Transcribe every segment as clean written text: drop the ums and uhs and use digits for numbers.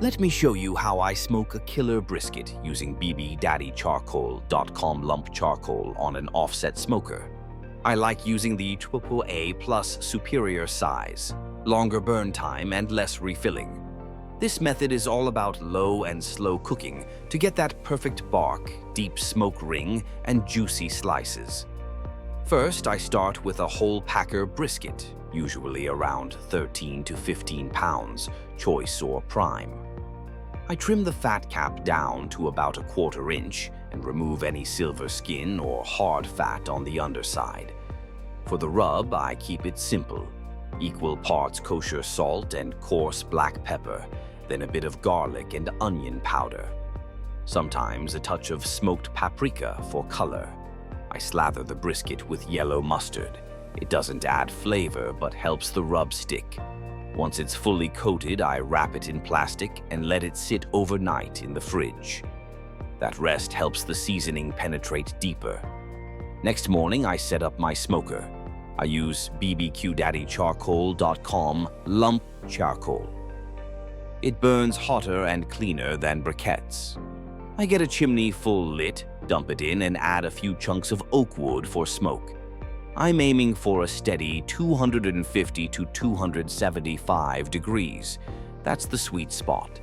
Let me show you how I smoke a killer brisket using bbdaddycharcoal.com lump charcoal on an offset smoker. I like using the AAA plus superior size, longer burn time and less refilling. This method is all about low and slow cooking to get that perfect bark, deep smoke ring, and juicy slices. First, I start with a whole packer brisket, usually around 13 to 15 pounds, choice or prime. I trim the fat cap down to about 1/4 inch and remove any silver skin or hard fat on the underside. For the rub, I keep it simple. Equal parts kosher salt and coarse black pepper, then a bit of garlic and onion powder. Sometimes a touch of smoked paprika for color. I slather the brisket with yellow mustard. It doesn't add flavor but helps the rub stick. Once it's fully coated, I wrap it in plastic and let it sit overnight in the fridge. That rest helps the seasoning penetrate deeper. Next morning, I set up my smoker. I use bbdaddycharcoal.com lump charcoal. It burns hotter and cleaner than briquettes. I get a chimney full lit, dump it in, and add a few chunks of oak wood for smoke. I'm aiming for a steady 250 to 275 degrees. That's the sweet spot.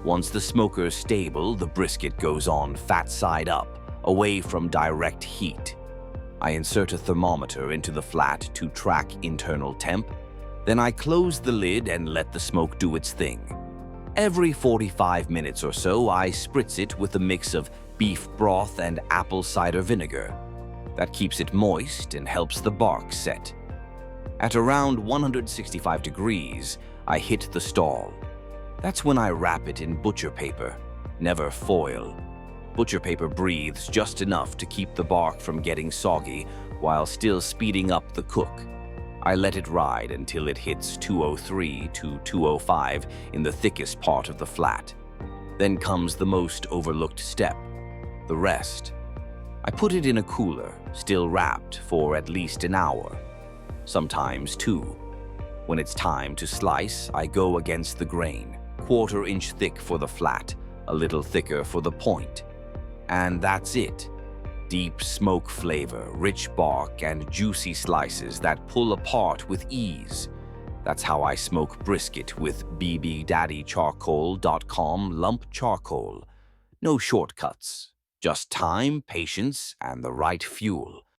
Once the smoker's stable, the brisket goes on fat side up, away from direct heat. I insert a thermometer into the flat to track internal temp. Then I close the lid and let the smoke do its thing. Every 45 minutes or so, I spritz it with a mix of beef broth and apple cider vinegar. That keeps it moist and helps the bark set. At around 165 degrees, I hit the stall. That's when I wrap it in butcher paper, never foil. Butcher paper breathes just enough to keep the bark from getting soggy while still speeding up the cook. I let it ride until it hits 203 to 205 in the thickest part of the flat. Then comes the most overlooked step, the rest. I put it in a cooler, still wrapped, for at least an hour, sometimes 2. When it's time to slice, I go against the grain, 1/4 inch thick for the flat, a little thicker for the point. And that's it. Deep smoke flavor, rich bark, and juicy slices that pull apart with ease. That's how I smoke brisket with bbdaddycharcoal.com lump charcoal. No shortcuts. Just time, patience, and the right fuel.